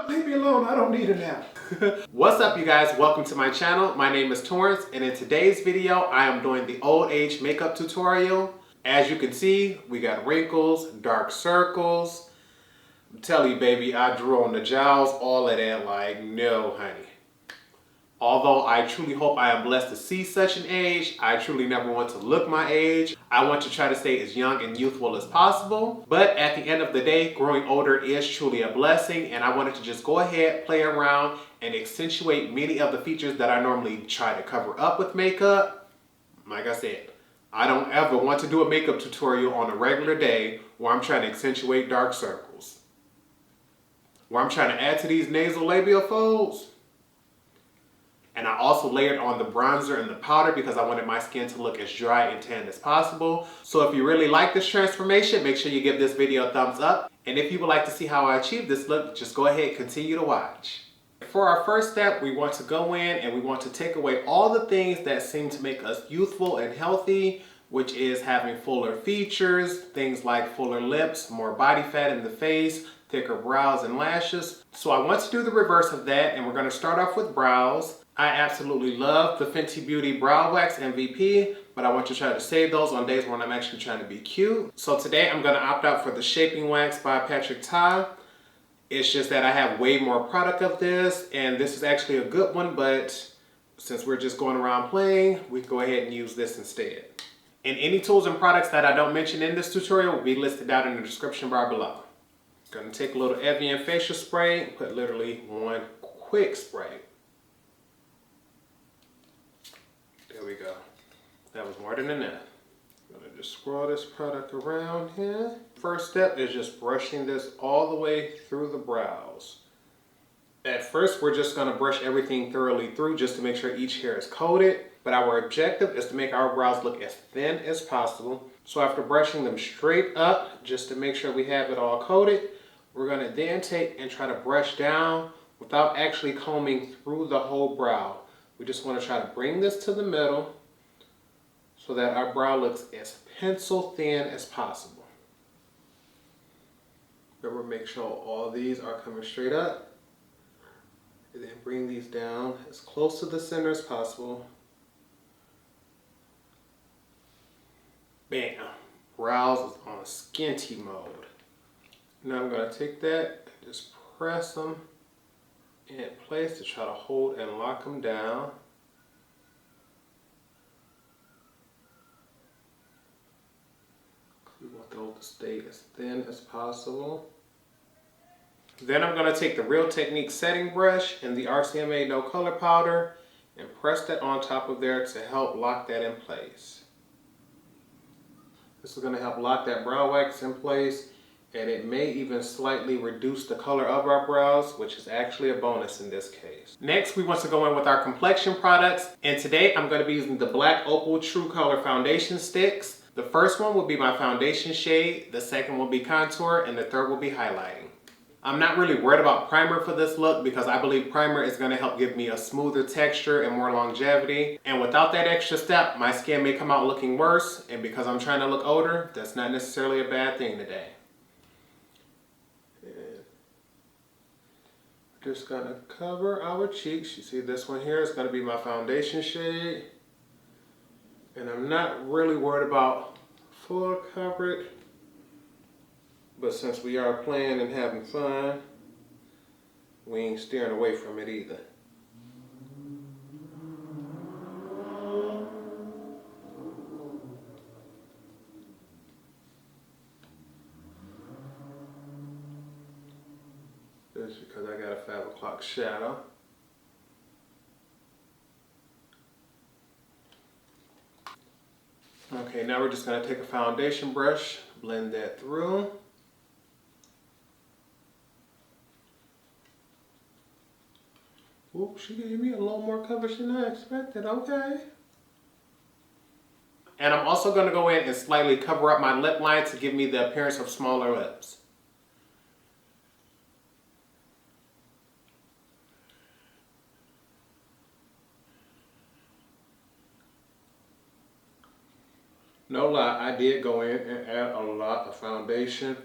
Leave me alone, I don't need a nap. What's up, you guys? Welcome to my channel. My name is Torrence, and in today's video, I am doing the old age makeup tutorial. As you can see, we got wrinkles, dark circles. I'm telling you, baby, I drew on the jowls, all of that, like, no, honey. Although I truly hope I am blessed to see such an age, I truly never want to look my age. I want to try to stay as young and youthful as possible. But at the end of the day, growing older is truly a blessing, and I wanted to just go ahead, play around, and accentuate many of the features that I normally try to cover up with makeup. Like I said, I don't ever want to do a makeup tutorial on a regular day where I'm trying to accentuate dark circles, where I'm trying to add to these nasal labial folds. And I also layered on the bronzer and the powder because I wanted my skin to look as dry and tan as possible. So if you really like this transformation, make sure you give this video a thumbs up. And if you would like to see how I achieve this look, just go ahead and continue to watch. For our first step, we want to go in and we want to take away all the things that seem to make us youthful and healthy, which is having fuller features, things like fuller lips, more body fat in the face, thicker brows and lashes. So I want to do the reverse of that, and we're going to start off with brows. I absolutely love the Fenty Beauty Brow Wax MVP, but I want to try to save those on days when I'm actually trying to be cute. So today I'm going to opt out for the Shaping Wax by Patrick Ta. It's just that I have way more product of this, and this is actually a good one, but since we're just going around playing, we can go ahead and use this instead. And any tools and products that I don't mention in this tutorial will be listed down in the description bar below. Gonna take a little Evian facial spray, put literally one quick spray. There we go. That was more than enough. I'm gonna just swirl this product around here. First step is just brushing this all the way through the brows. At first, we're just gonna brush everything thoroughly through just to make sure each hair is coated. But our objective is to make our brows look as thin as possible. So after brushing them straight up, just to make sure we have it all coated, we're gonna then take and try to brush down without actually combing through the whole brow. We just wanna try to bring this to the middle so that our brow looks as pencil thin as possible. Remember, make sure all these are coming straight up. And then bring these down as close to the center as possible. Bam! Brows is on skinty mode. Now I'm going to take that and just press them in place to try to hold and lock them down. We want those to stay as thin as possible. Then I'm going to take the Real Technique setting brush and the RCMA No Color Powder and press that on top of there to help lock that in place. This is going to help lock that brow wax in place, and it may even slightly reduce the color of our brows, which is actually a bonus in this case. Next, we want to go in with our complexion products, and today I'm going to be using the Black Opal True Color Foundation Sticks. The first one will be my foundation shade, the second will be contour, and the third will be highlighting. I'm not really worried about primer for this look because I believe primer is going to help give me a smoother texture and more longevity. And without that extra step, my skin may come out looking worse. And because I'm trying to look older, that's not necessarily a bad thing today. And just going to cover our cheeks. You see this one here is going to be my foundation shade. And I'm not really worried about full coverage. But since we are playing and having fun, we ain't steering away from it either. Just because I got a 5 o'clock shadow. Okay, now we're just going to take a foundation brush, blend that through. Whoop, she gave me a little more coverage than I expected, okay. And I'm also going to go in and slightly cover up my lip line to give me the appearance of smaller lips. No lie, I did go in and add a lot of foundation.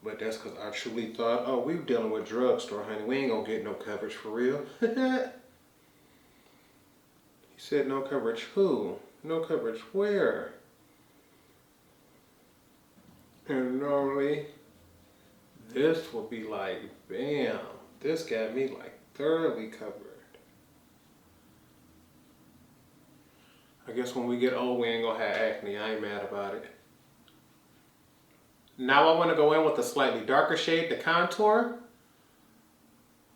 But that's because I truly thought, oh, we were dealing with drugstore, honey. We ain't gonna get no coverage for real. He said no coverage who? No coverage where? And normally, this will be like, bam. This got me like thoroughly covered. I guess when we get old, we ain't gonna have acne. I ain't mad about it. Now I want to go in with a slightly darker shade to contour.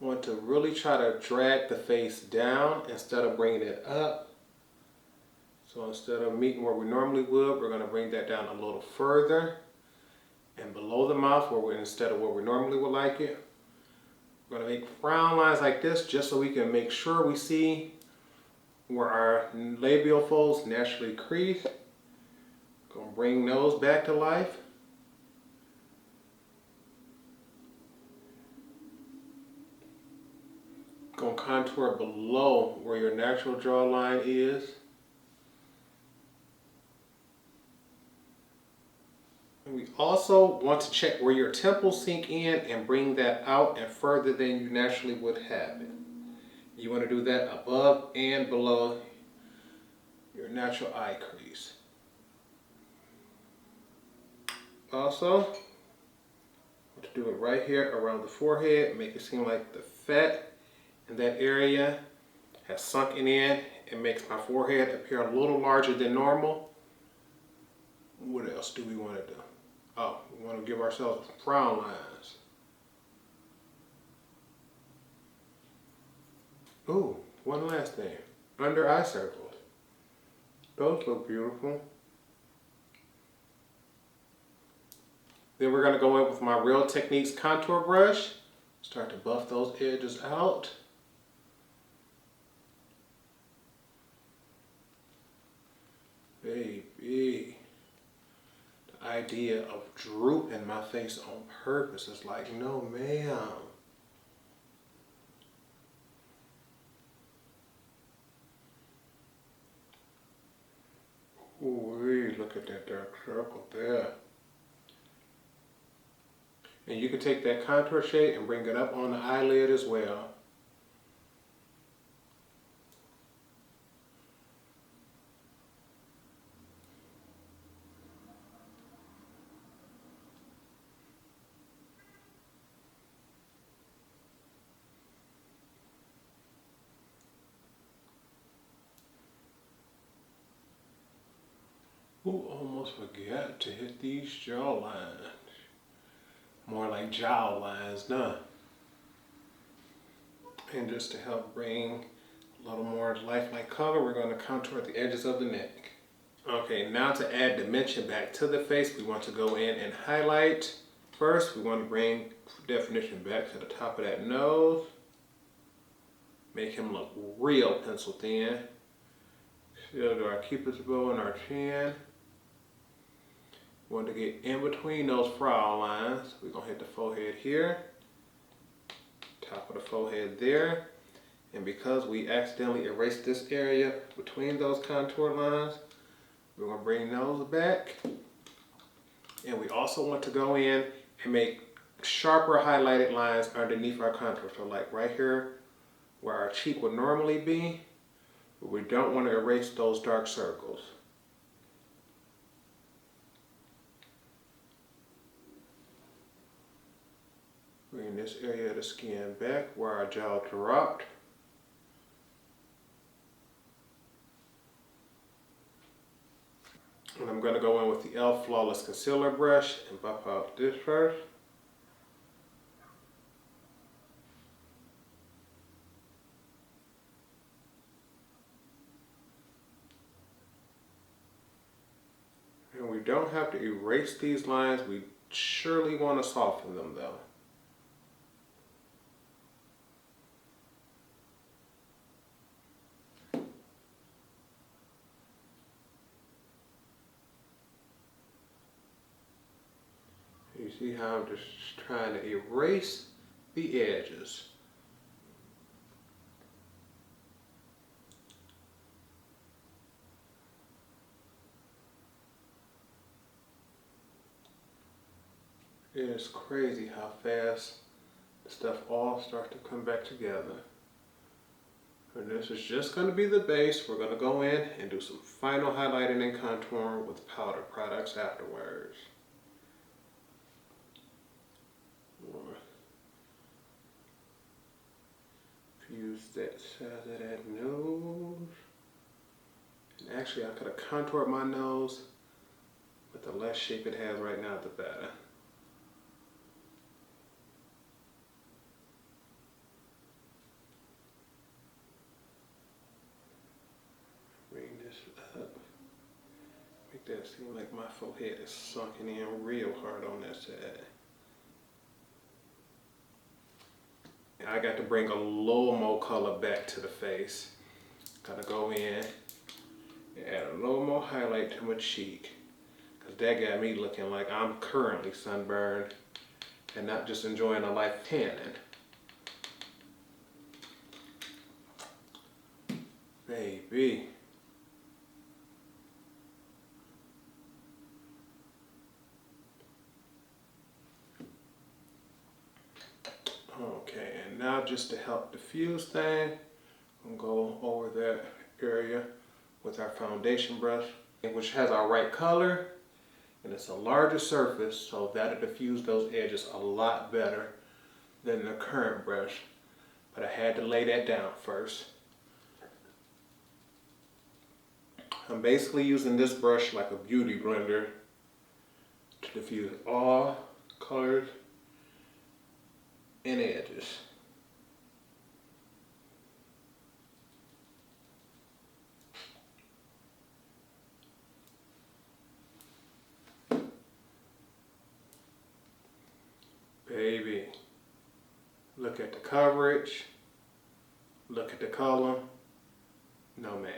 I want to really try to drag the face down instead of bringing it up. So instead of meeting where we normally would, we're going to bring that down a little further. And below the mouth, instead of where we normally would like it, we're going to make frown lines like this just so we can make sure we see where our labial folds naturally crease. Going to bring those back to life. Going to contour below where your natural jawline is. And we also want to check where your temples sink in and bring that out and further than you naturally would have it. You want to do that above and below your natural eye crease. Also, want to do it right here around the forehead, make it seem like the fat in that area has sunken in. It makes my forehead appear a little larger than normal. What else do we want to do? Oh, we want to give ourselves frown lines. Ooh, one last thing. Under eye circles. Those look beautiful. Then we're going to go in with my Real Techniques contour brush. Start to buff those edges out. Baby. The idea of drooping my face on purpose is like, no ma'am. Ooh, look at that dark circle there. And you can take that contour shade and bring it up on the eyelid as well. Ooh, almost forgot to hit these jawlines. More like jowl lines, nah. And just to help bring a little more lifelike color, we're going to contour the edges of the neck. Okay, now to add dimension back to the face, we want to go in and highlight. First, we want to bring definition back to the top of that nose. Make him look real pencil thin. Still do our cupid's bow and our chin. We want to get in between those frown lines. We're going to hit the forehead here. Top of the forehead there. And because we accidentally erased this area between those contour lines, we're going to bring those back. And we also want to go in and make sharper highlighted lines underneath our contour. So like right here where our cheek would normally be, but we don't want to erase those dark circles. Bring this area of the skin back where our jaw dropped. And I'm going to go in with the e.l.f. Flawless Concealer brush and buff out this first. And we don't have to erase these lines. We surely want to soften them though. You see how I'm just trying to erase the edges. It is crazy how fast stuff all starts to come back together. And this is just going to be the base. We're going to go in and do some final highlighting and contouring with powder products afterwards. Fuse that side of that nose. And actually I could have contoured my nose, but the less shape it has right now, the better. Bring this up. Make that seem like my forehead is sunken in real hard on that side. And I got to bring a little more color back to the face. Gotta go in and add a little more highlight to my cheek. Cause that got me looking like I'm currently sunburned and not just enjoying a life tanning. Baby. Okay, and now just to help diffuse thing, I'm gonna go over that area with our foundation brush, which has our right color, and it's a larger surface, so that'll diffuse those edges a lot better than the current brush. But I had to lay that down first. I'm basically using this brush like a beauty blender to diffuse all colors and edges. Baby, look at the coverage, look at the color. No ma'am,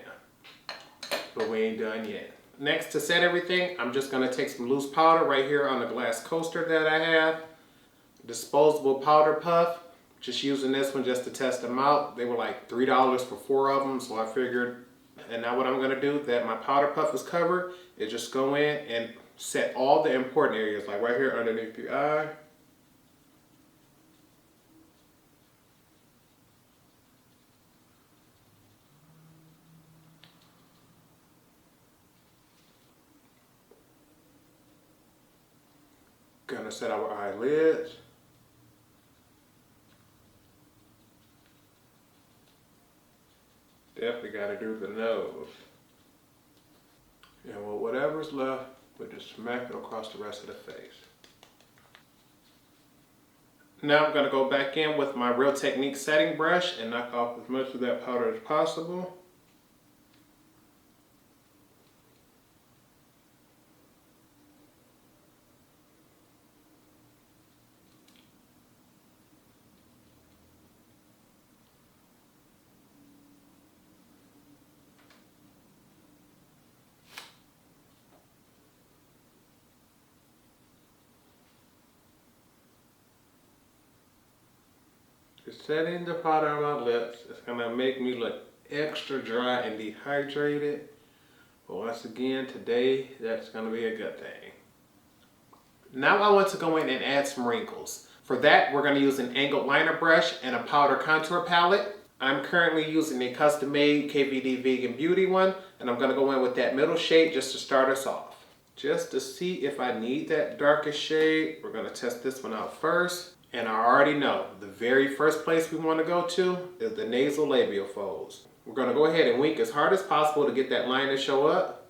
but we ain't done yet. Next, to set everything, I'm just gonna take some loose powder right here on the glass coaster that I have. Disposable powder puff. Just using this one just to test them out. They were like $3 for 4 of them, so I figured. And now what I'm gonna do, that my powder puff is covered, is just go in and set all the important areas, like right here underneath the eye. Gonna set our eyelids. Definitely gotta do the nose. And with whatever's left, we'll just smack it across the rest of the face. Now I'm gonna go back in with my Real Technique setting brush and knock off as much of that powder as possible. Setting the powder on my lips is gonna make me look extra dry and dehydrated. But once again, today, that's gonna be a good thing. Now I want to go in and add some wrinkles. For that, we're gonna use an angled liner brush and a powder contour palette. I'm currently using a custom-made KVD Vegan Beauty one, and I'm gonna go in with that middle shade just to start us off. Just to see if I need that darkest shade, we're gonna test this one out first. And I already know, the very first place we want to go to is the nasal labial folds. We're going to go ahead and wink as hard as possible to get that line to show up.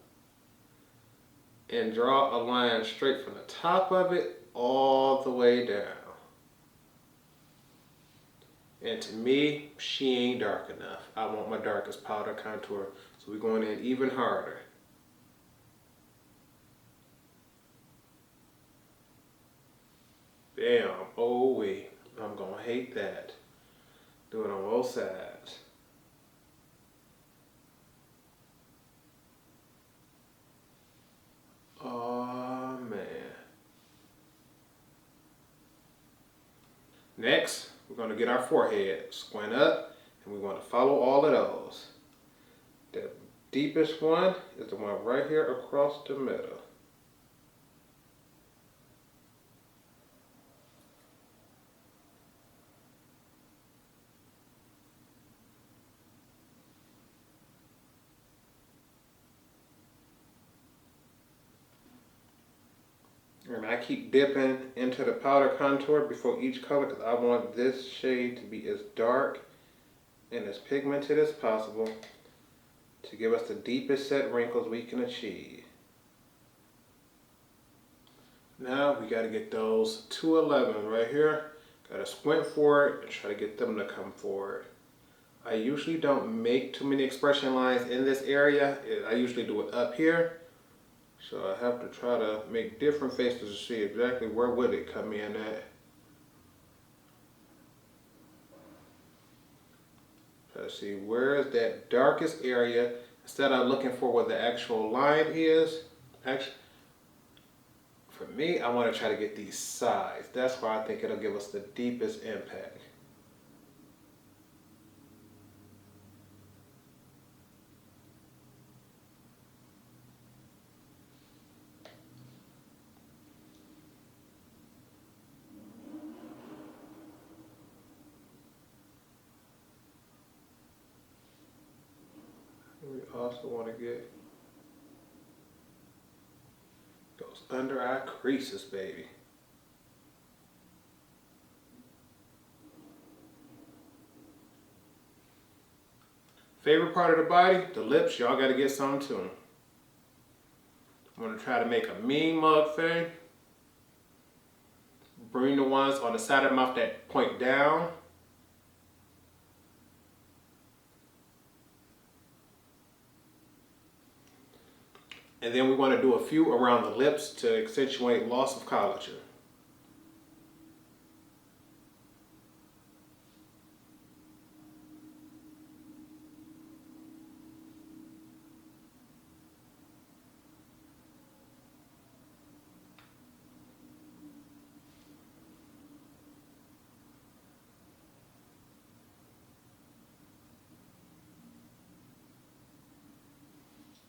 And draw a line straight from the top of it all the way down. And to me, she ain't dark enough. I want my darkest powder contour, so we're going in even harder. Damn, oh wait, I'm gonna hate that. Do it on both sides. Oh man. Next, we're gonna get our forehead. Squint up, and we want to follow all of those. The deepest one is the one right here across the middle. And I keep dipping into the powder contour before each color because I want this shade to be as dark and as pigmented as possible to give us the deepest set wrinkles we can achieve. Now we got to get those 211 right here. Got to squint forward and try to get them to come forward. I usually don't make too many expression lines in this area. I usually do it up here. So I have to try to make different faces to see exactly where would it come in at. Try to see where is that darkest area instead of looking for where the actual line is. Actually, for me, I want to try to get these sides. That's why I think it'll give us the deepest impact. We also want to get those under eye creases, baby. Favorite part of the body, the lips, y'all got to get some too. I'm going to try to make a mean mug thing. Bring the ones on the side of the mouth that point down. And then we want to do a few around the lips to accentuate loss of collagen.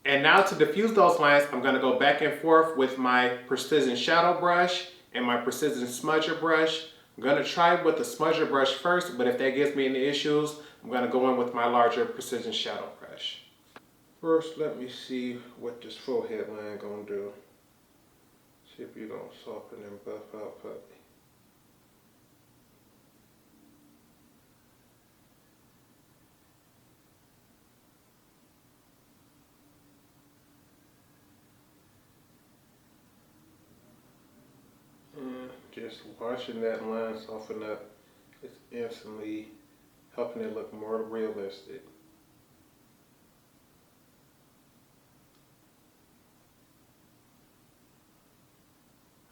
And now to diffuse those lines, I'm going to go back and forth with my precision shadow brush and my precision smudger brush. I'm going to try with the smudger brush first, but if that gives me any issues, I'm going to go in with my larger precision shadow brush. First, let me see what this forehead line going to do. See if you're going to soften and buff out puppy. Just watching that line soften up is instantly helping it look more realistic.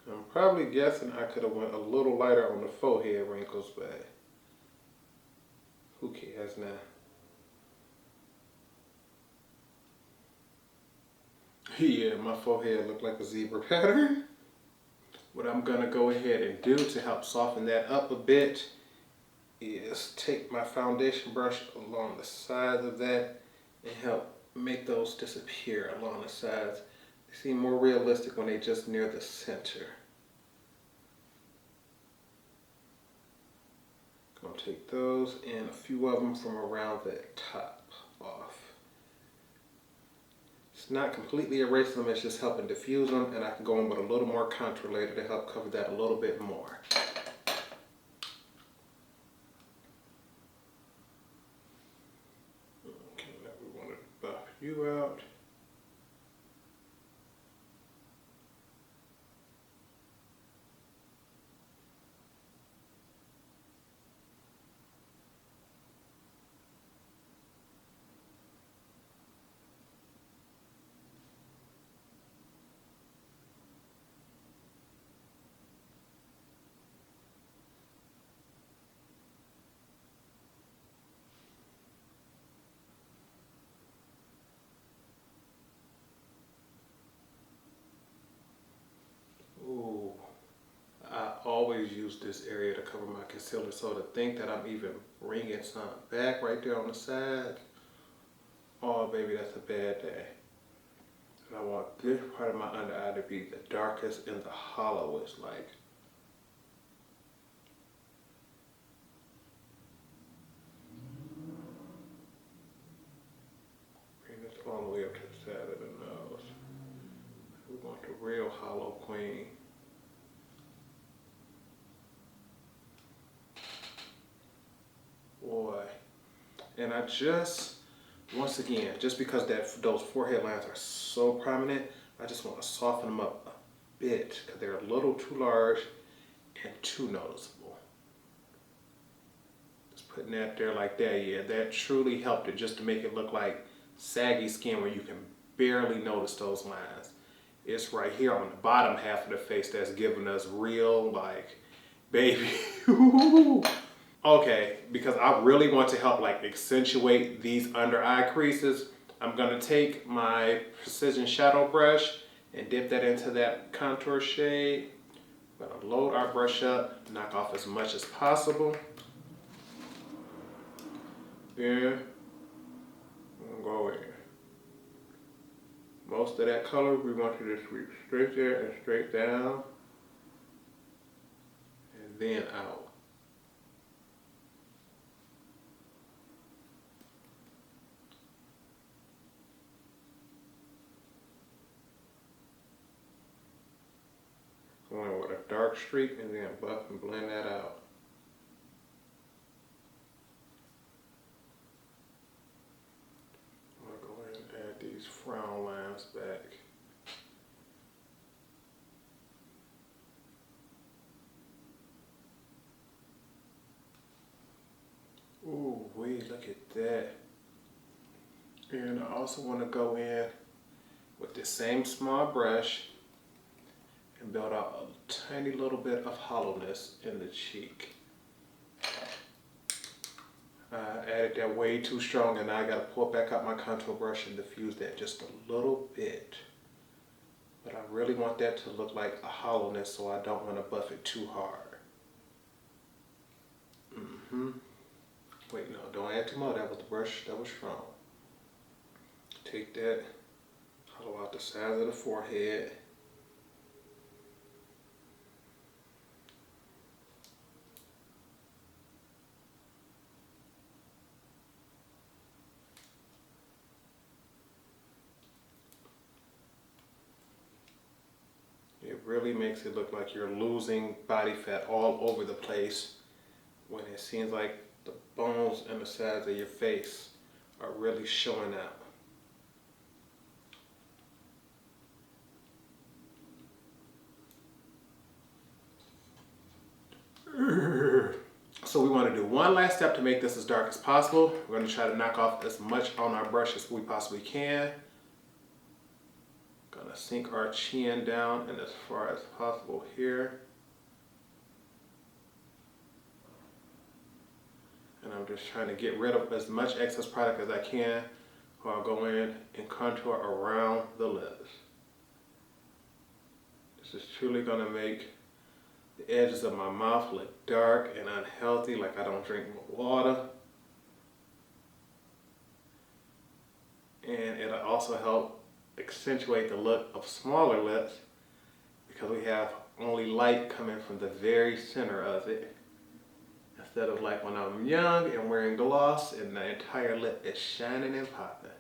I'm probably guessing I could have went a little lighter on the forehead wrinkles, but who cares now? Yeah, my forehead looked like a zebra pattern. What I'm going to go ahead and do to help soften that up a bit is take my foundation brush along the sides of that and help make those disappear along the sides. They seem more realistic when they're just near the center. Gonna take those and a few of them from around the top off. It's not completely erasing them, it's just helping diffuse them, and I can go in with a little more contour later to help cover that a little bit more. Okay, now we want to buff you out. Always use this area to cover my concealer, so to think that I'm even bringing some back right there on the side, oh baby, that's a bad day. And I want this part of my under eye to be the darkest and the hollowest, like. Bring this all the way up to the side of the nose. We want the real hollow queen. And I just, once again, just because those forehead lines are so prominent, I just want to soften them up a bit because they're a little too large and too noticeable. Just putting that there like that, yeah, that truly helped it just to make it look like saggy skin where you can barely notice those lines. It's right here on the bottom half of the face that's giving us real, like, baby. Okay, because I really want to help like accentuate these under eye creases, I'm gonna take my precision shadow brush and dip that into that contour shade. I'm gonna load our brush up, knock off as much as possible. Then I'm gonna go in. Most of that color we want to just sweep straight there and straight down, and then out. Going with a dark streak and then buff and blend that out. I'm gonna go ahead and add these frown lines back. Ooh, wait, look at that. And I also want to go in with the same small brush and build out a tiny little bit of hollowness in the cheek. I added that way too strong, and now I gotta pull back out my contour brush and diffuse that just a little bit. But I really want that to look like a hollowness, so I don't want to buff it too hard. Wait, no, don't add too much. That was the brush that was strong. Take that, hollow out the sides of the forehead. It really makes it look like you're losing body fat all over the place when it seems like the bones and the sides of your face are really showing out. So we want to do one last step to make this as dark as possible. We're going to try to knock off as much on our brush as we possibly can. Gonna sink our chin down and as far as possible here. And I'm just trying to get rid of as much excess product as I can while I'll go in and contour around the lips. This is truly gonna make the edges of my mouth look dark and unhealthy, like I don't drink water. And it'll also help accentuate the look of smaller lips because we have only light coming from the very center of it, instead of like when I'm young and wearing gloss and the entire lip is shining and popping.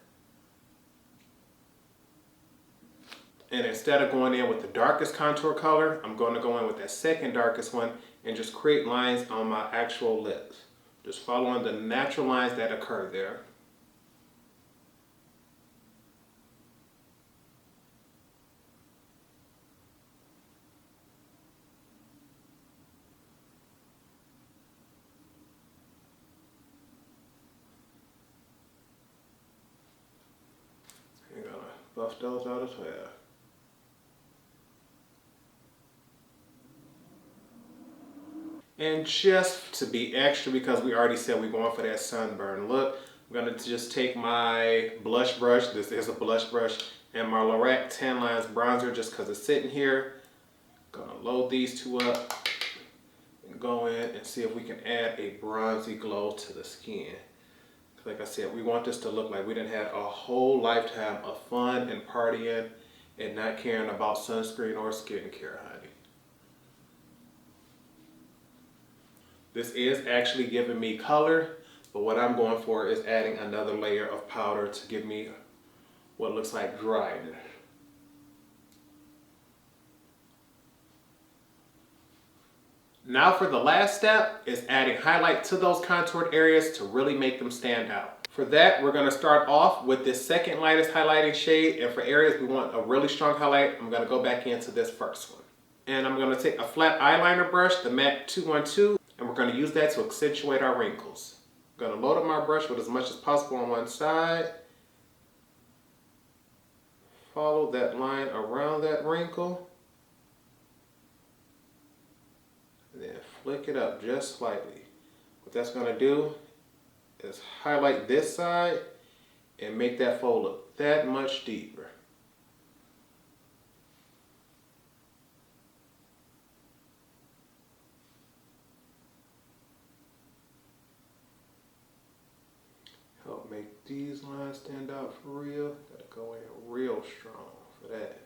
And instead of going in with the darkest contour color, I'm going to go in with that second darkest one and just create lines on my actual lips, just following the natural lines that occur there. Buff those out as well. And just to be extra, because we already said we're going for that sunburn look, I'm gonna just take my blush brush, this is a blush brush, and my Lorac Tan Lines bronzer just because it's sitting here. Gonna load these two up and go in and see if we can add a bronzy glow to the skin. Like I said, we want this to look like we didn't have a whole lifetime of fun and partying and not caring about sunscreen or skincare, honey. This is actually giving me color, but what I'm going for is adding another layer of powder to give me what looks like dryness. Now for the last step is adding highlight to those contoured areas to really make them stand out. For that, we're gonna start off with this second lightest highlighting shade, and for areas we want a really strong highlight, I'm gonna go back into this first one. And I'm gonna take a flat eyeliner brush, the MAC 212, and we're gonna use that to accentuate our wrinkles. I'm gonna load up my brush with as much as possible on one side. Follow that line around that wrinkle. And then flick it up just slightly. What that's gonna do is highlight this side and make that fold look that much deeper. Help make these lines stand out for real. Gotta go in real strong for that.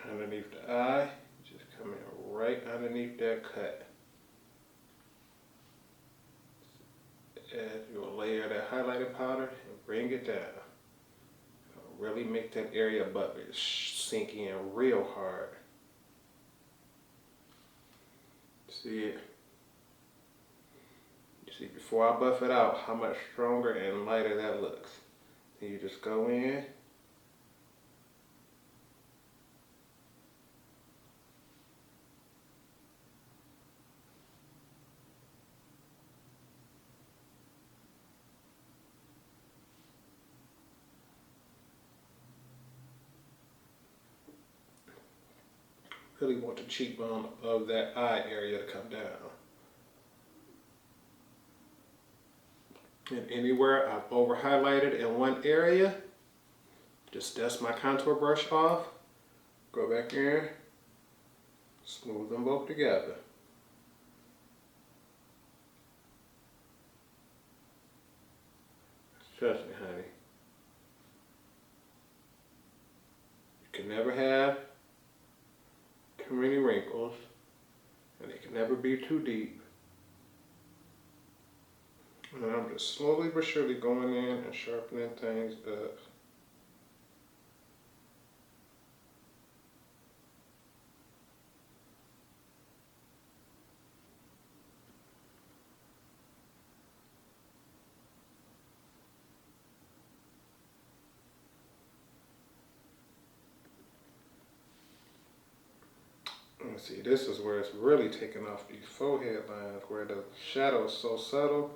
Underneath the eye, just come in right underneath that cut. Add your layer of that highlighting powder and bring it down. Really make that area above it sink in real hard. See it? You see before I buff it out how much stronger and lighter that looks. Then you just go in. Really want the cheekbone of that eye area to come down. And anywhere I've over highlighted in one area, just dust my contour brush off, go back in, smooth them both together. Trust me, honey. You can never have too many wrinkles, and they can never be too deep. And I'm just slowly but surely going in and sharpening things up. See, this is where it's really taking off these forehead lines, where the shadow is so subtle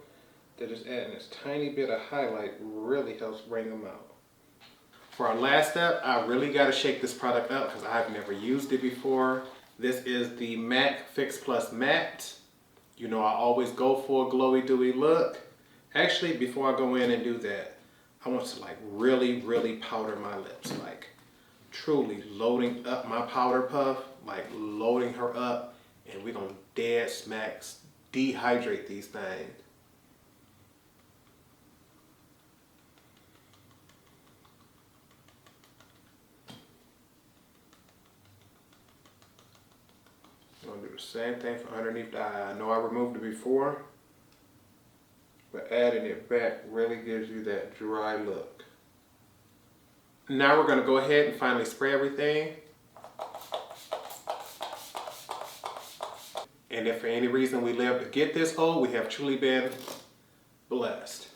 that just adding this tiny bit of highlight really helps bring them out. For our last step, I really got to shake this product up because I've never used it before. This is the MAC Fix Plus Matte. You know I always go for a glowy dewy look. Actually, before I go in and do that, I want to like really powder my lips, like truly loading up my powder puff, like loading her up, and we're gonna dead smack dehydrate these things. I'm gonna do the same thing for underneath the eye. I know I removed it before, but adding it back really gives you that dry look. Now we're gonna go ahead and finally spray everything. And if for any reason we live to get this old, we have truly been blessed.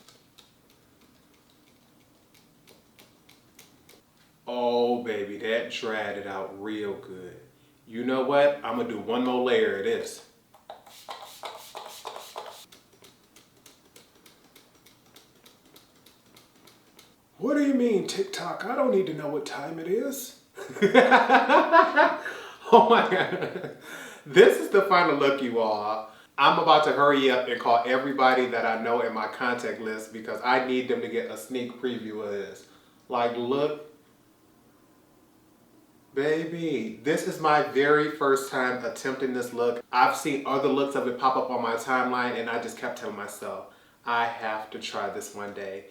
Oh baby, that dried it out real good. You know what? I'm gonna do one more layer of this. What do you mean, TikTok? I don't need to know what time it is. Oh my God. This is the final look, you all. I'm about to hurry up and call everybody that I know in my contact list because I need them to get a sneak preview of this. Like, look. Baby, this is my very first time attempting this look. I've seen other looks of it pop up on my timeline and I just kept telling myself, I have to try this one day.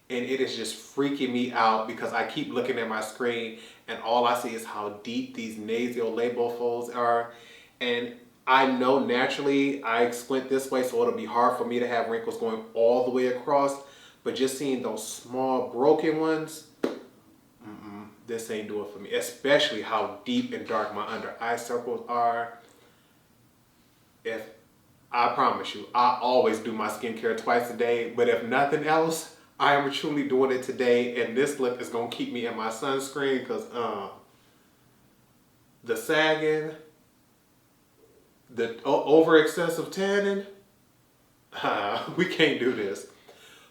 And it is just freaking me out because I keep looking at my screen and all I see is how deep these nasal labial folds are. And I know naturally I squint this way, so it'll be hard for me to have wrinkles going all the way across. But just seeing those small broken ones, this ain't doing for me. Especially how deep and dark my under eye circles are. If I promise you, I always do my skincare twice a day. But if nothing else, I am truly doing it today. And this lip is gonna keep me in my sunscreen because the sagging, the over excessive tanning, we can't do this.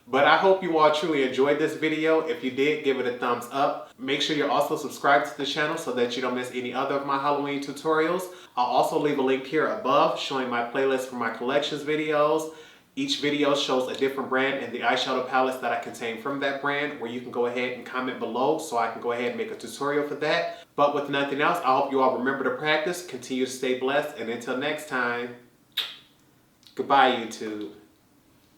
But I hope you all truly enjoyed this video. If you did, give it a thumbs up. Make sure you're also subscribed to the channel so that you don't miss any other of my Halloween tutorials. I'll also leave a link here above showing my playlist for my collections videos. Each video shows a different brand and the eyeshadow palettes that I contain from that brand, where you can go ahead and comment below so I can go ahead and make a tutorial for that. But with nothing else, I hope you all remember to practice, continue to stay blessed, and until next time, goodbye YouTube.